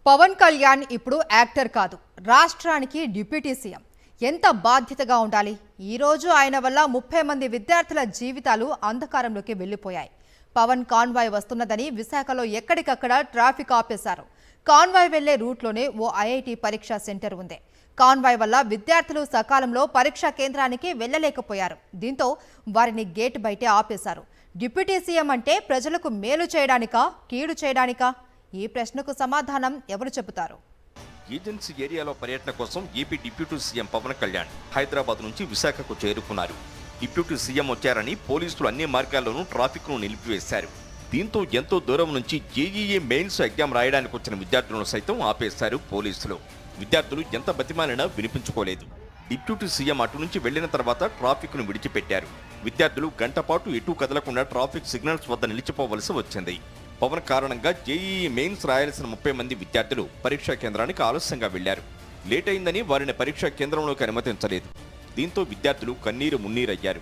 పవన్ కళ్యాణ్ ఇప్పుడు యాక్టర్ కాదు, రాష్ట్రానికి డిప్యూటీ సీఎం. ఎంత బాధ్యతగా ఉండాలి. ఈ రోజు ఆయన వల్ల 30 మంది విద్యార్థుల జీవితాలు అంధకారంలోకి వెళ్లిపోయాయి. పవన్ కాన్వాయ్ వస్తున్నదని విశాఖలో ఎక్కడికక్కడ ట్రాఫిక్ ఆపేశారు. కాన్వాయ్ వెళ్లే రూట్లోనే ఓ ఐఐటి పరీక్షా సెంటర్ ఉంది. కాన్వాయ్ వల్ల విద్యార్థులు సకాలంలో పరీక్షా కేంద్రానికి వెళ్లలేకపోయారు. దీంతో వారిని గేట్ బయటే ఆపేశారు. డిప్యూటీ సీఎం అంటే ప్రజలకు మేలు చేయడానికా, కీడు చేయడానికా? ఈ ప్రశ్నకు సమాధానం ఎవరు చెబుతారు? ఏజెన్సీ ఏరియాలో పర్యటన కోసం AP deputy CM Pawan Kalyan Hyderabad నుంచి విశాఖకు చేరుకున్నారు. డిప్యూటీ సీఎం వచ్చారని పోలీసులు అన్ని మార్గాల్లోనూ ట్రాఫిక్ను నిలిపివేశారు. దీంతో ఎంతో దూరం నుంచి జేఈఈ మెయిన్స్ ఎగ్జామ్ రాయడానికి వచ్చిన విద్యార్థులను సైతం ఆపేశారు పోలీసులు. విద్యార్థులు ఎంత బతిమాలినా వినిపించుకోలేదు. డిప్యూటీ సీఎం అటు నుంచి వెళ్లిన తర్వాత ట్రాఫిక్ను విడిచిపెట్టారు. విద్యార్థులు గంట పాటు ఎటూ కదలకుండా ట్రాఫిక్ సిగ్నల్స్ వద్ద నిలిచిపోవలసి వచ్చింది. పవన్ కారణంగా జేఈఈ మెయిన్స్ రాయాల్సిన 30 మంది విద్యార్థులు పరీక్షా కేంద్రానికి ఆలస్యంగా వెళ్లారు. లేట్ అయిందని వారిని పరీక్షా కేంద్రంలోకి అనుమతించలేదు. దీంతో విద్యార్థులు కన్నీరు మున్నీరయ్యారు.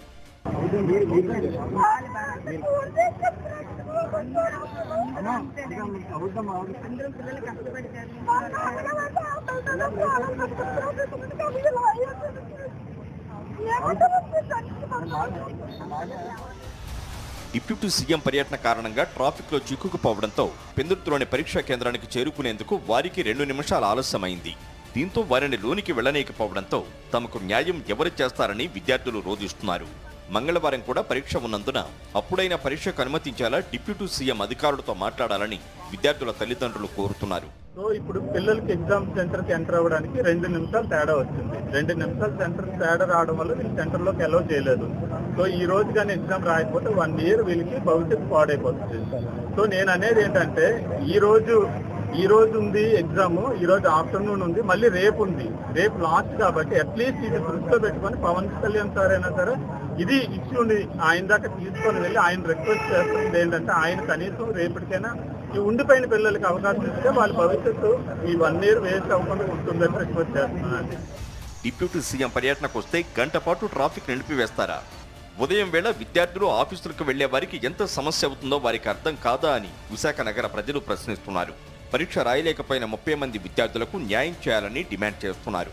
డిప్యూటీ సీఎం పర్యటన కారణంగా ట్రాఫిక్ లో చిక్కుకుపోవడంతో పెందుర్తిలోని పరీక్షా కేంద్రానికి చేరుకునేందుకు వారికి 2 నిమిషాల ఆలస్యమైంది. దీంతో వారిని లోనికి వెళ్లలేకపోవడంతో తమకు న్యాయం ఎవరు చేస్తారని విద్యార్థులు రోధిస్తున్నారు. మంగళవారం కూడా పరీక్ష ఉన్నందున అప్పుడైనా పరీక్షకు అనుమతించేలా డిప్యూటీ సీఎం అధికారులతో మాట్లాడాలని విద్యార్థుల తల్లిదండ్రులు కోరుతున్నారు. సో ఇప్పుడు పిల్లలకి ఎగ్జామ్ సెంటర్ కి ఎంటర్ అవ్వడానికి 2 నిమిషాలు తేడా వచ్చింది. 2 నిమిషాలు సెంటర్ తేడా రావడం వల్ల వీళ్ళు సెంటర్ లోకి అలౌ చేయలేదు. సో ఈ రోజు కానీ ఎగ్జామ్ రాయకపోతే 1 ఇయర్ వీళ్ళకి భవిష్యత్తు పాడైపోతుంది. సో నేను అనేది ఏంటంటే ఈ రోజు ఉంది ఎగ్జామ్, ఈ రోజు ఆఫ్టర్నూన్ ఉంది, మళ్ళీ రేపు ఉంది. రేపు లాస్ట్ కాబట్టి అట్లీస్ట్ ఇది దృష్టిలో పెట్టుకొని పవన్ కళ్యాణ్ సార్ అయినా సరే ఇది ఇష్యూని ఆయన దాకా తీసుకొని వెళ్ళి ఆయన రిక్వెస్ట్ చేస్తుంది ఏంటంటే ఆయన కనీసం రేపటికైనా ఈ ఉండిపోయిన పిల్లలకి అవకాశం ఇస్తే వాళ్ళ భవిష్యత్తు ఈ 1 ఇయర్ వేస్ట్ అవ్వకుండా ఉంటుందని రిక్వెస్ట్ చేస్తున్నాను. డిప్యూటీ సీఎం పర్యటనకు వస్తే గంట పాటు ట్రాఫిక్ నిలిపివేస్తారా? ఉదయం వేళ విద్యార్థులు ఆఫీసులకు వెళ్లే వారికి ఎంత సమస్య అవుతుందో వారికి అర్థం కాదా అని విశాఖ నగర ప్రజలు ప్రశ్నిస్తున్నారు. పరీక్ష రాయలేకపోయిన 30 మంది విద్యార్థులకు న్యాయం చేయాలని డిమాండ్ చేస్తున్నారు.